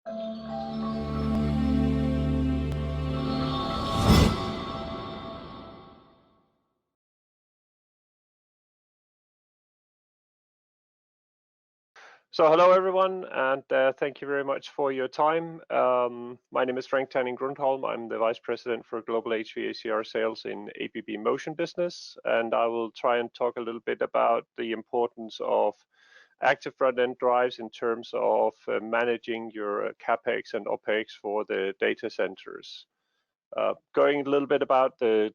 So hello everyone, and thank you very much for your time. My name is Taaning-Grundholm. I'm the Vice President for Global HVACR Sales in ABB Motion business, and I will try and talk a little bit about the importance of active front-end drives in terms of managing your CapEx and OpEx for the data centers. Going a little bit about the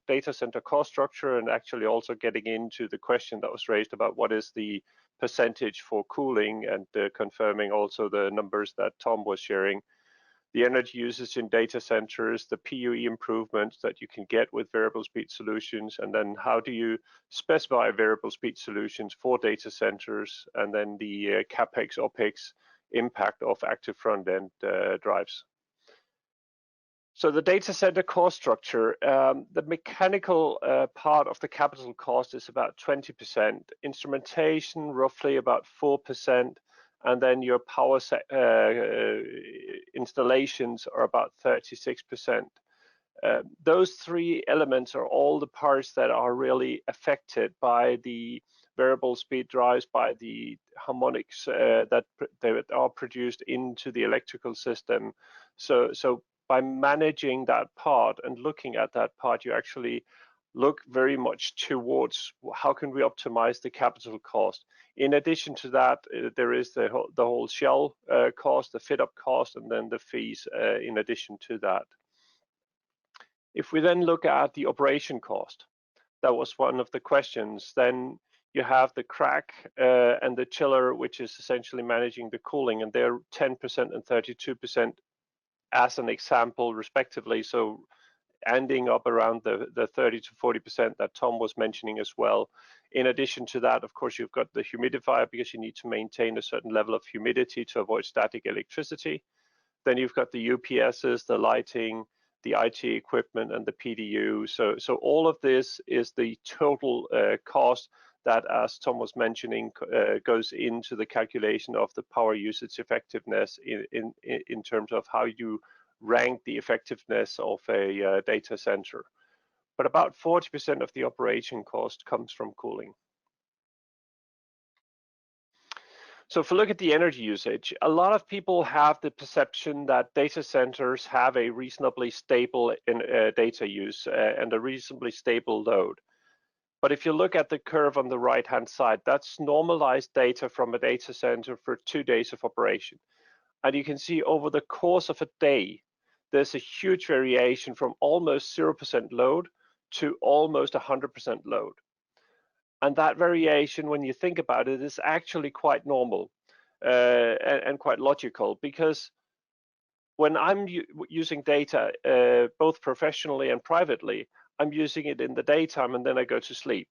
data center cost structure, and actually also getting into the question that was raised about what is the percentage for cooling, and confirming also the numbers that Tom was sharing. The energy usage in data centers, the PUE improvements that you can get with variable speed solutions, and then how do you specify variable speed solutions for data centers, and then the CapEx, OpEx impact of active front-end drives. So the data center cost structure, the mechanical part of the capital cost is about 20%, instrumentation roughly about 4%, and then your power installations are about 36%. Those three elements are all the parts that are really affected by the variable speed drives, by the harmonics that are produced into the electrical system. So by managing that part and looking at that part, you actually look very much towards how can we optimize the capital cost. In addition to that, there is the whole shell cost, the fit up cost, and then the fees in addition to that. If we then look at the operation cost, that was one of the questions, then you have the crack and the chiller, which is essentially managing the cooling, and they're 10% and 32% as an example respectively, so ending up around the 30 to 40% that Tom was mentioning as well. In addition to that, of course, you've got the humidifier, because you need to maintain a certain level of humidity to avoid static electricity. Then you've got the UPSs, the lighting, the IT equipment, and the PDU. So all of this is the total cost that, as Tom was mentioning, goes into the calculation of the power usage effectiveness in terms of how you rank the effectiveness of a data center. But about 40% of the operation cost comes from cooling. So if we look at the energy usage, a lot of people have the perception that data centers have a reasonably stable data use and a reasonably stable load. But if you look at the curve on the right-hand side, that's normalized data from a data center for 2 days of operation. And you can see over the course of a day, there's a huge variation from almost 0% load to almost 100% load. And that variation, when you think about it, is actually quite normal and quite logical, because when I'm using data, both professionally and privately, I'm using it in the daytime and then I go to sleep.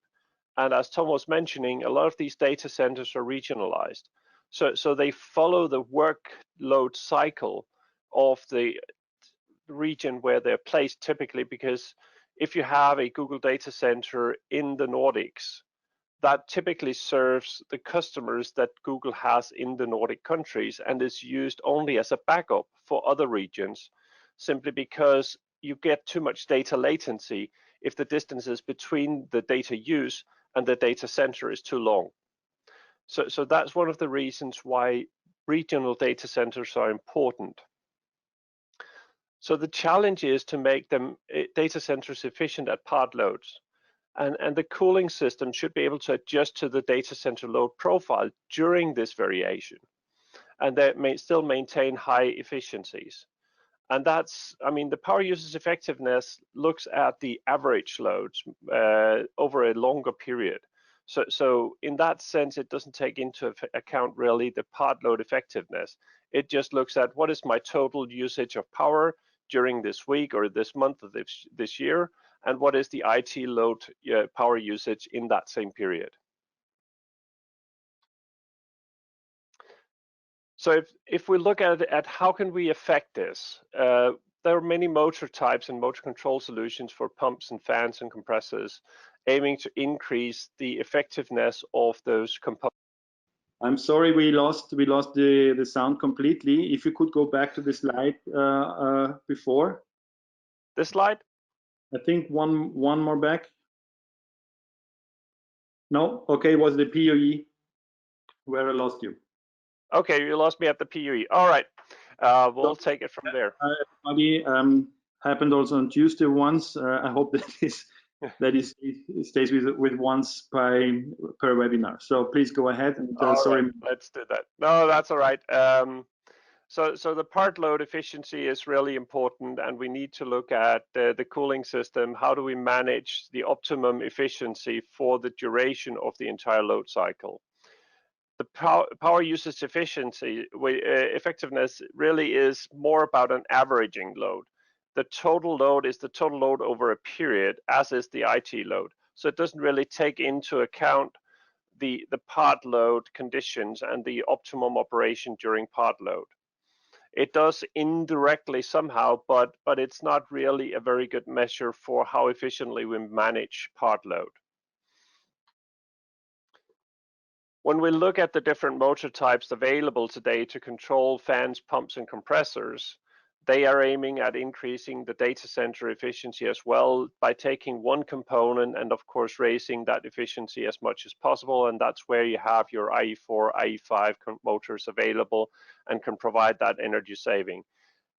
And as Tom was mentioning, a lot of these data centers are regionalized. So they follow the workload cycle of the region where they're placed typically, because if you have a Google data center in the Nordics, that typically serves the customers that Google has in the Nordic countries and is used only as a backup for other regions, simply because you get too much data latency if the distances between the data use and the data center is too long. So that's one of the reasons why regional data centers are important. So the challenge is to make them data centers efficient at part loads. And the cooling system should be able to adjust to the data center load profile during this variation, and that may still maintain high efficiencies. And that's, I mean, the power usage effectiveness looks at the average loads over a longer period. So in that sense, it doesn't take into account really the part load effectiveness. It just looks at what is my total usage of power during this week or this month of this year, and what is the IT load power usage in that same period. So if we look at how can we affect this, there are many motor types and motor control solutions for pumps and fans and compressors, aiming to increase the effectiveness of those components. I'm sorry, we lost the sound completely. If you could go back to the slide before. This slide? I think one more back. No, okay, it was the POE where I lost you. Okay, you lost me at the PUE. All right, we'll take it from there. Everybody, happened also on Tuesday once. I hope that it stays with once per webinar. So please go ahead and sorry. Right, let's do that. No, that's all right. So the part load efficiency is really important, and we need to look at the cooling system. How do we manage the optimum efficiency for the duration of the entire load cycle? The power usage efficiency, effectiveness really is more about an averaging load. The total load is the total load over a period, as is the IT load. So it doesn't really take into account the part load conditions and the optimum operation during part load. It does indirectly somehow, but it's not really a very good measure for how efficiently we manage part load. When we look at the different motor types available today to control fans, pumps, and compressors, they are aiming at increasing the data center efficiency as well by taking one component and of course raising that efficiency as much as possible, and that's where you have your IE4, IE5 motors available and can provide that energy saving.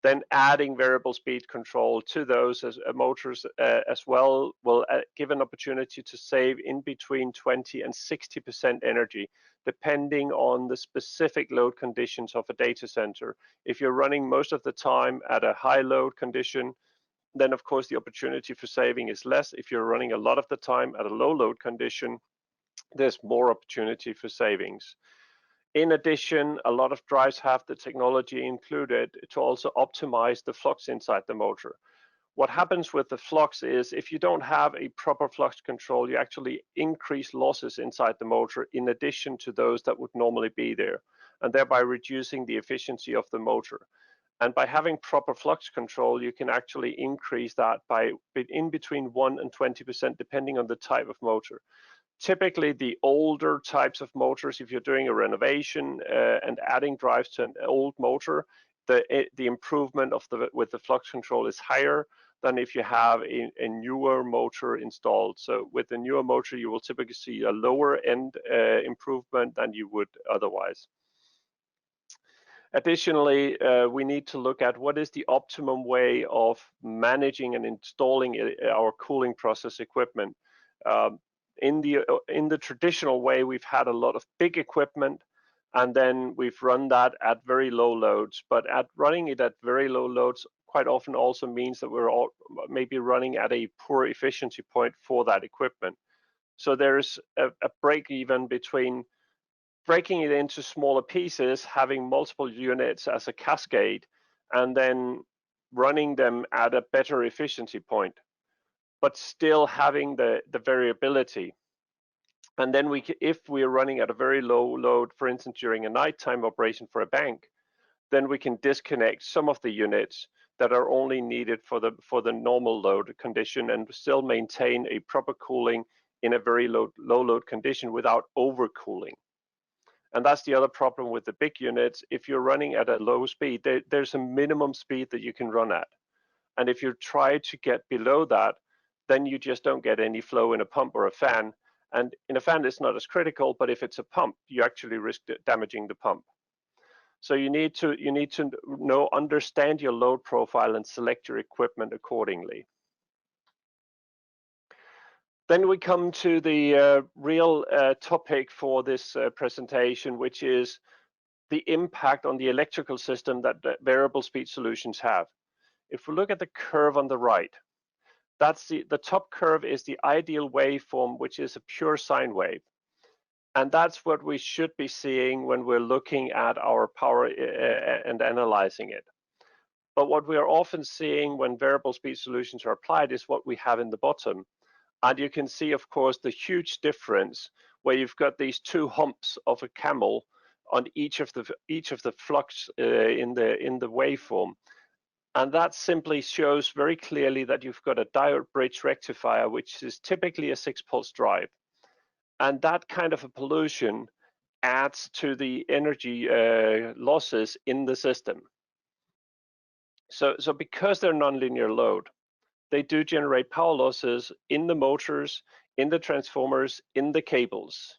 Then adding variable speed control to those as motors as well will give an opportunity to save in between 20 and 60% energy, depending on the specific load conditions of a data center. If you're running most of the time at a high load condition, then of course the opportunity for saving is less. If you're running a lot of the time at a low load condition, there's more opportunity for savings. In addition, a lot of drives have the technology included to also optimize the flux inside the motor. What happens with the flux is if you don't have a proper flux control, you actually increase losses inside the motor in addition to those that would normally be there, and thereby reducing the efficiency of the motor. And by having proper flux control, you can actually increase that by in between 1 and 20%, depending on the type of motor. Typically, the older types of motors, if you're doing a renovation and adding drives to an old motor, the improvement of with the flux control is higher than if you have a newer motor installed. So with the newer motor, you will typically see a lower end improvement than you would otherwise. Additionally, we need to look at what is the optimum way of managing and installing our cooling process equipment. In the traditional way, we've had a lot of big equipment, and then we've run that at very low loads. But running it at very low loads quite often also means that we're all maybe running at a poor efficiency point for that equipment. So there's a break even between breaking it into smaller pieces, having multiple units as a cascade, and then running them at a better efficiency point, but still having the variability. And then if we're running at a very low load, for instance, during a nighttime operation for a bank, then we can disconnect some of the units that are only needed for the normal load condition and still maintain a proper cooling in a very low load condition without overcooling. And that's the other problem with the big units. If you're running at a low speed, there's a minimum speed that you can run at. And if you try to get below that, then you just don't get any flow in a pump or a fan. And in a fan, it's not as critical, but if it's a pump, you actually risk damaging the pump. So you need to understand your load profile and select your equipment accordingly. Then we come to the real topic for this presentation, which is the impact on the electrical system that variable speed solutions have. If we look at the curve on the right, that's the top curve is the ideal waveform, which is a pure sine wave. And that's what we should be seeing when we're looking at our power and analyzing it. But what we are often seeing when variable speed solutions are applied is what we have in the bottom. And you can see, of course, the huge difference where you've got these two humps of a camel on each of the flux in the waveform. And that simply shows very clearly that you've got a diode bridge rectifier, which is typically a 6-pulse drive. And that kind of a pollution adds to the energy losses in the system. So because they're nonlinear load, they do generate power losses in the motors, in the transformers, in the cables.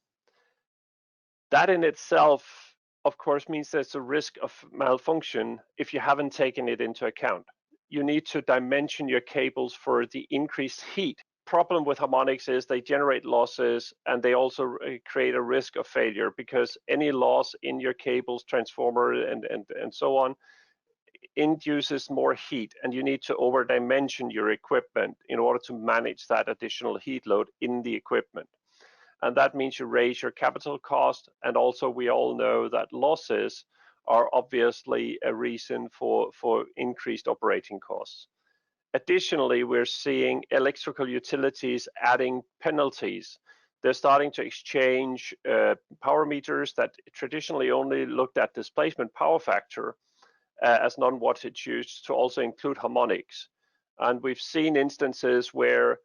That in itself, of course, means there's a risk of malfunction if you haven't taken it into account. You need to dimension your cables for the increased heat. Problem with harmonics is they generate losses, and they also create a risk of failure, because any loss in your cables, transformer, and so on induces more heat, and you need to over dimension your equipment in order to manage that additional heat load in the equipment. And that means you raise your capital cost, and also we all know that losses are obviously a reason for increased operating costs. Additionally, we're seeing electrical utilities adding penalties. They're starting to exchange power meters that traditionally only looked at displacement power factor as non-wattage use to also include harmonics. And we've seen instances where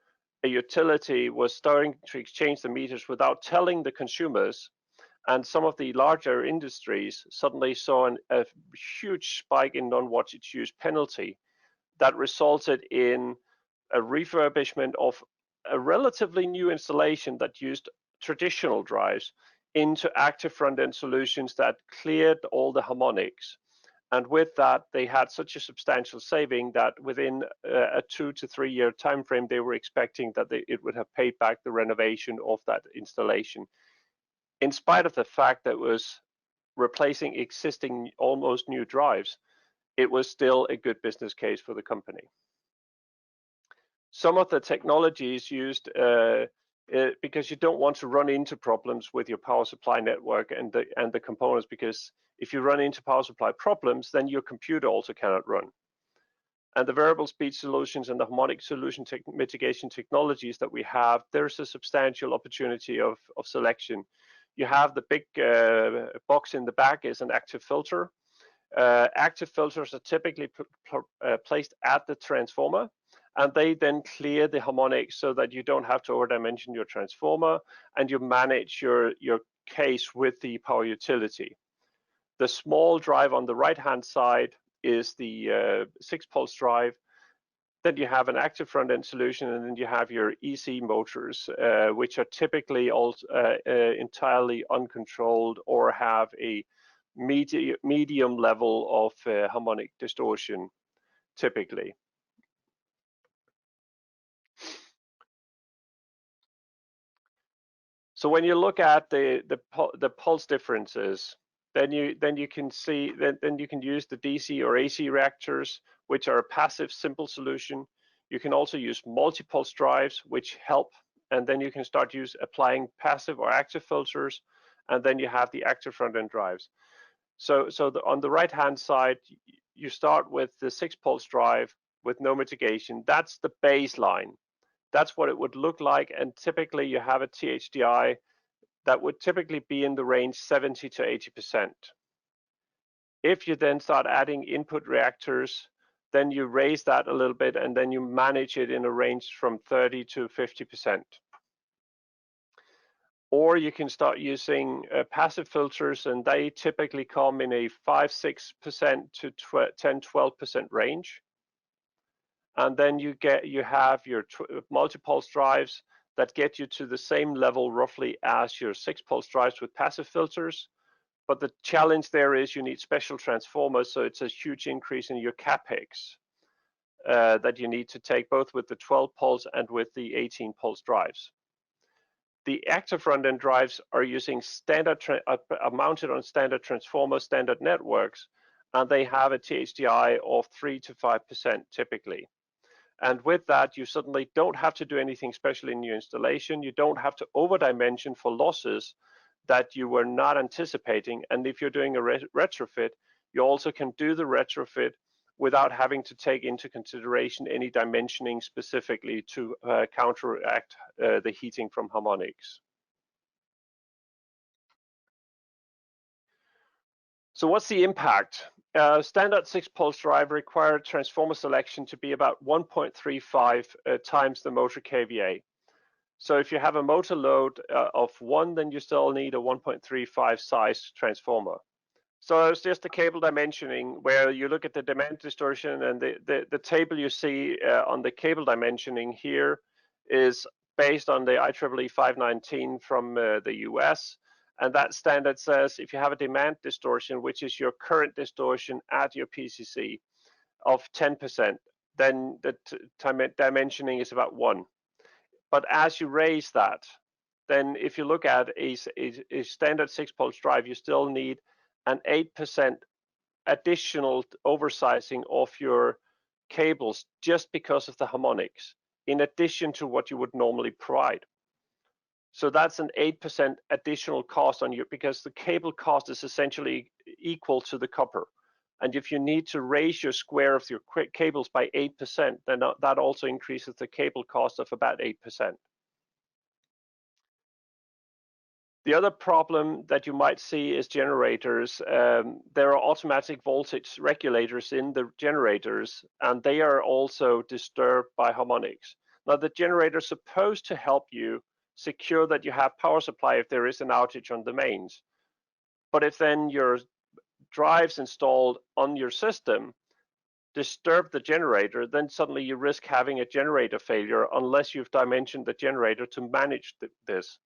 a utility was starting to exchange the meters without telling the consumers, and some of the larger industries suddenly saw a huge spike in non-wattage use penalty that resulted in a refurbishment of a relatively new installation that used traditional drives into active front-end solutions that cleared all the harmonics. And with that, they had such a substantial saving that within a 2 to 3 year time frame, they were expecting that it would have paid back the renovation of that installation. In spite of the fact that it was replacing existing almost new drives, it was still a good business case for the company. Some of the technologies used, because you don't want to run into problems with your power supply network and the components, because if you run into power supply problems, then your computer also cannot run. And the variable speed solutions and the harmonic solution mitigation technologies that we have, there's a substantial opportunity of selection. You have the big box in the back is an active filter. Active filters are typically placed at the transformer, and they then clear the harmonics so that you don't have to over-dimension your transformer, and you manage your case with the power utility. The small drive on the right-hand side is the 6-pulse drive. Then you have an active front-end solution, and then you have your EC motors, which are typically also entirely uncontrolled or have a medium level of harmonic distortion, typically. So when you look at the pulse differences, then you can see then you can use the DC or AC reactors, which are a passive simple solution. You can also use multi-pulse drives, which help, and then you can start applying passive or active filters, and then you have the active front-end drives. So on the right-hand side, you start with the 6-pulse drive with no mitigation. That's the baseline. That's what it would look like, and typically you have a THDI that would typically be in the range 70 to 80%. If you then start adding input reactors, then you raise that a little bit, and then you manage it in a range from 30 to 50%. Or you can start using passive filters, and they typically come in a 5-6% to 10-12% range. And then you have your multi-pulse drives that get you to the same level roughly as your 6-pulse drives with passive filters. But the challenge there is you need special transformers, so it's a huge increase in your capex that you need to take both with the 12-pulse and with the 18-pulse drives. The active front-end drives are using are mounted on standard transformers, standard networks, and they have a THDI of 3 to 5% typically. And with that, you suddenly don't have to do anything special in your installation. You don't have to over-dimension for losses that you were not anticipating. And if you're doing a retrofit, you also can do the retrofit without having to take into consideration any dimensioning specifically to counteract the heating from harmonics. So what's the impact? Standard 6-pulse drive required transformer selection to be about 1.35 times the motor kVA. So if you have a motor load of 1, then you still need a 1.35 size transformer. So it's just the cable dimensioning where you look at the demand distortion, and the table you see on the cable dimensioning here is based on the IEEE 519 from the US. And that standard says if you have a demand distortion, which is your current distortion at your PCC of 10%, then the dimensioning is about 1. But as you raise that, then if you look at a standard 6-pulse drive, you still need an 8% additional oversizing of your cables just because of the harmonics, in addition to what you would normally provide. So that's an 8% additional cost on you, because the cable cost is essentially equal to the copper. And if you need to raise your square of your cables by 8%, then that also increases the cable cost of about 8%. The other problem that you might see is generators. There are automatic voltage regulators in the generators, and they are also disturbed by harmonics. Now, the generator is supposed to help you secure that you have power supply if there is an outage on the mains. But if then your drives installed on your system disturb the generator, then suddenly you risk having a generator failure unless you've dimensioned the generator to manage this.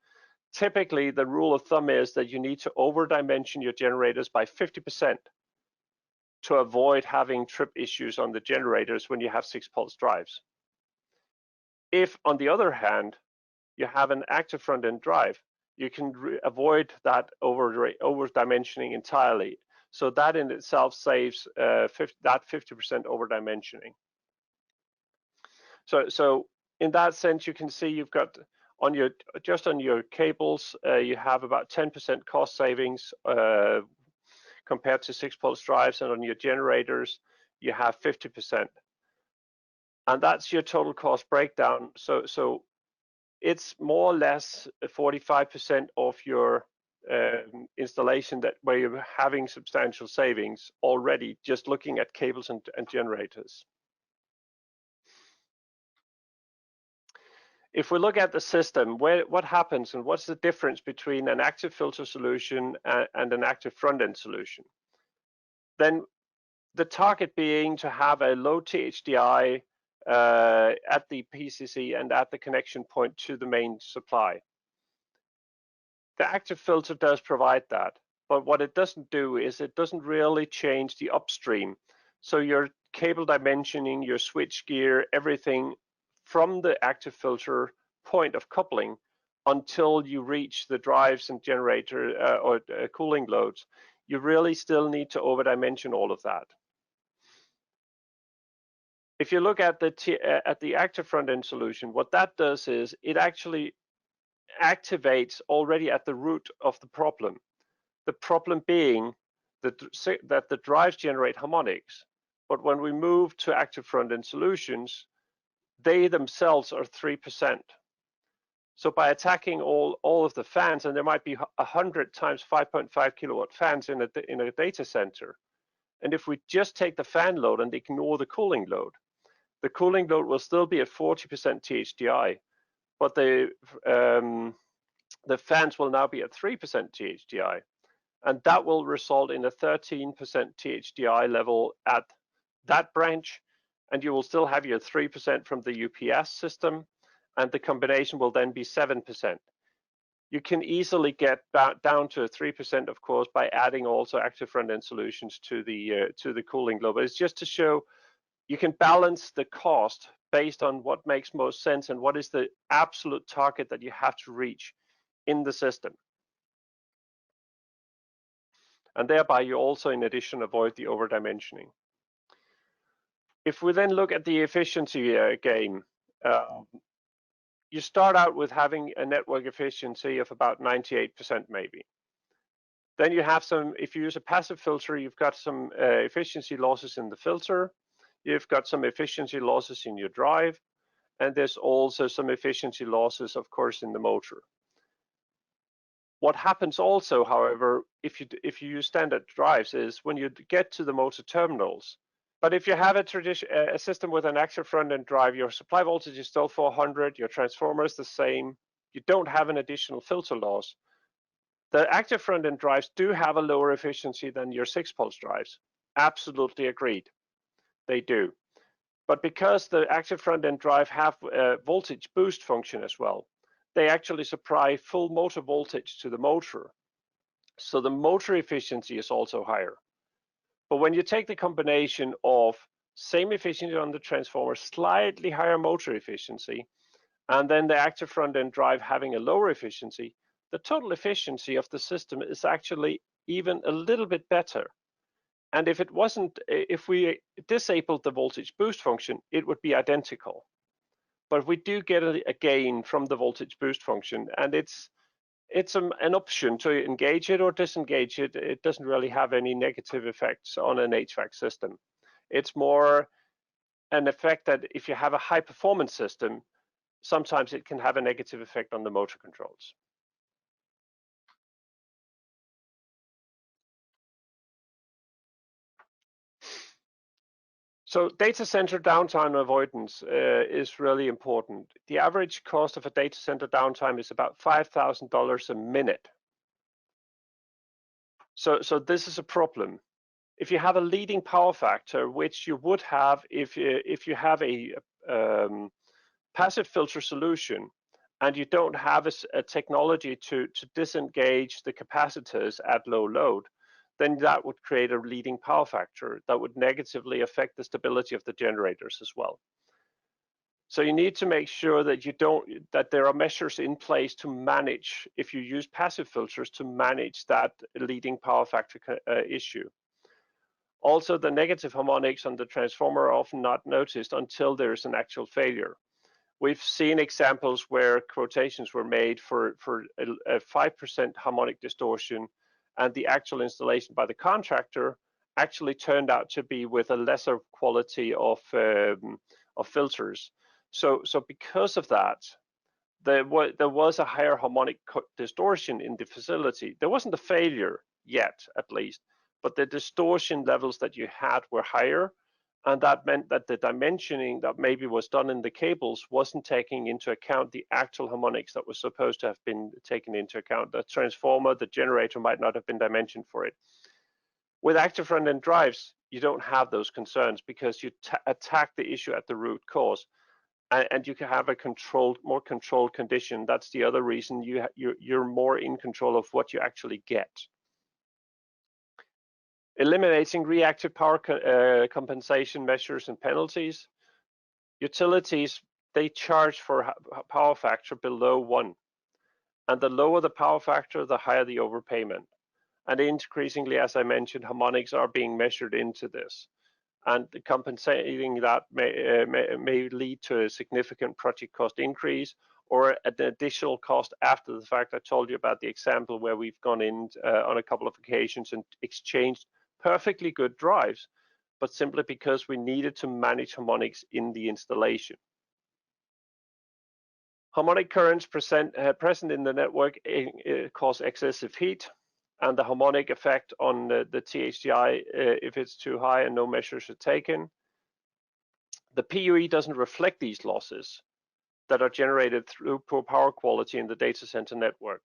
Typically, the rule of thumb is that you need to over-dimension your generators by 50% to avoid having trip issues on the generators when you have 6-pulse drives. If, on the other hand, you have an active front-end drive, you can avoid that over-dimensioning entirely. So that in itself saves that 50% over-dimensioning. So in that sense, you can see you've got just on your cables, you have about 10% cost savings compared to 6-pulse drives, and on your generators, you have 50%. And that's your total cost breakdown. So it's more or less 45% of your installation where you're having substantial savings already, just looking at cables and generators. If we look at the system, what happens and what's the difference between an active filter solution and an active front-end solution? Then the target being to have a low THDI at the PCC and at the connection point to the main supply. The active filter does provide that, but what it doesn't do is it doesn't really change the upstream. So your cable dimensioning, your switch gear, everything from the active filter point of coupling until you reach the drives and generator or cooling loads, you really still need to over-dimension all of that. If you look at the active front-end solution, what that does is it actually activates already at the root of the problem. The problem being that the drives generate harmonics, but when we move to active front-end solutions, they themselves are 3%. So by attacking all of the fans, and there might be 100 times 5.5 kilowatt fans in a data center, and if we just take the fan load and ignore the cooling load will still be at 40% THDI, but the fans will now be at 3% THDI, and that will result in a 13% THDI level at that branch, and you will still have your 3% from the UPS system, and the combination will then be 7%. You can easily get down to 3%, of course, by adding also active front-end solutions to the cooling load. But it's just to show you can balance the cost based on what makes most sense and what is the absolute target that you have to reach in the system. And thereby you also, in addition, avoid the over-dimensioning. If we then look at the efficiency game, you start out with having a network efficiency of about 98% maybe. Then you have some, if you use a passive filter, you've got some efficiency losses in the filter, you've got some efficiency losses in your drive, and there's also some efficiency losses, of course, in the motor. What happens also, however, if you use standard drives is when you get to the motor terminals, But if you have a system with an active front-end drive, your supply voltage is still 400, your transformer is the same, you don't have an additional filter loss. The active front-end drives do have a lower efficiency than your 6-pulse drives. Absolutely agreed, they do. But because the active front-end drive have a voltage boost function as well, they actually supply full motor voltage to the motor. So the motor efficiency is also higher. But when you take the combination of same efficiency on the transformer, slightly higher motor efficiency, and then the active front-end drive having a lower efficiency, the total efficiency of the system is actually even a little bit better. And if it wasn't, if we disabled the voltage boost function, it would be identical. But we do get a gain from the voltage boost function, and it's an option to engage it or disengage it. It doesn't really have any negative effects on an HVAC system. It's more an effect that if you have a high performance system, sometimes it can have a negative effect on the motor controls. So data center downtime avoidance is really important. The average cost of a data center downtime is about $5,000 a minute. So this is a problem. If you have a leading power factor, which you would have if you have a passive filter solution, and you don't have a technology to disengage the capacitors at low load, then that would create a leading power factor that would negatively affect the stability of the generators as well. So you need to make sure that there are measures in place to manage, if you use passive filters, to manage that leading power factor issue. Also, the negative harmonics on the transformer are often not noticed until there is an actual failure. We've seen examples where quotations were made for a 5% harmonic distortion, and the actual installation by the contractor actually turned out to be with a lesser quality of filters. So because of that, there was a higher harmonic distortion in the facility. There wasn't a failure yet, at least, but the distortion levels that you had were higher, and that meant that the dimensioning that maybe was done in the cables wasn't taking into account the actual harmonics that was supposed to have been taken into account. The transformer, the generator might not have been dimensioned for it. With active front-end drives, you don't have those concerns because you attack the issue at the root cause, and you can have a more controlled condition. That's the other reason you're more in control of what you actually get. Eliminating reactive power compensation measures and penalties. Utilities, they charge for power factor below 1. And the lower the power factor, the higher the overpayment. And increasingly, as I mentioned, harmonics are being measured into this. And compensating that may lead to a significant project cost increase or an additional cost after the fact. I told you about the example where we've gone in on a couple of occasions and exchanged perfectly good drives, but simply because we needed to manage harmonics in the installation. Harmonic currents present in the network cause excessive heat, and the harmonic effect on the THDI, if it's too high and no measures are taken. The PUE doesn't reflect these losses that are generated through poor power quality in the data center network.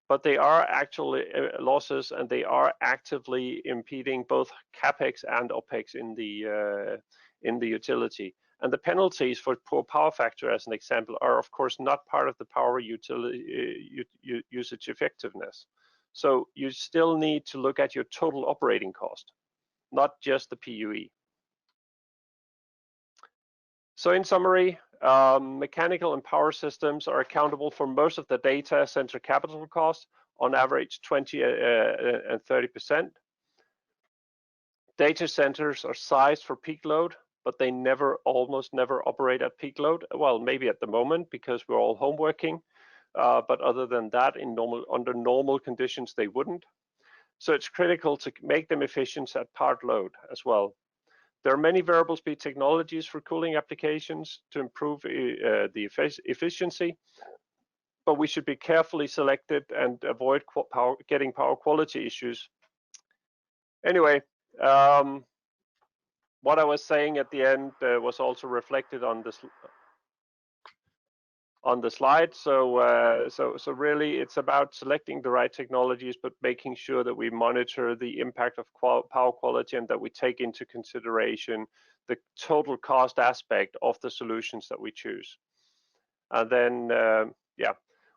But they are actually losses, and they are actively impeding both CapEx and OpEx in the utility. And the penalties for poor power factor, as an example, are of course not part of the power utility usage effectiveness. So you still need to look at your total operating cost, not just the PUE. So in summary, mechanical and power systems are accountable for most of the data center capital costs, on average 20 and 30%. Data centers are sized for peak load, but they almost never operate at peak load. Well, maybe at the moment because we're all home working, but other than that, under normal conditions, they wouldn't. So it's critical to make them efficient at part load as well. There are many variable speed technologies for cooling applications to improve the efficiency, but we should be carefully selected and avoid getting power quality issues. Anyway, what I was saying at the end was also reflected on this on the slide. So really it's about selecting the right technologies, but making sure that we monitor the impact of power quality and that we take into consideration the total cost aspect of the solutions that we choose. And then, yeah,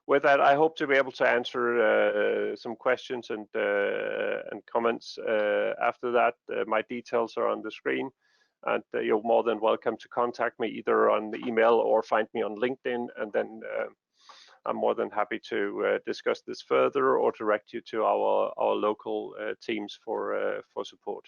with that, I hope to be able to answer some questions and comments after that. My details are on the screen, and you're more than welcome to contact me either on the email or find me on LinkedIn, and then I'm more than happy to discuss this further or direct you to our local teams for support.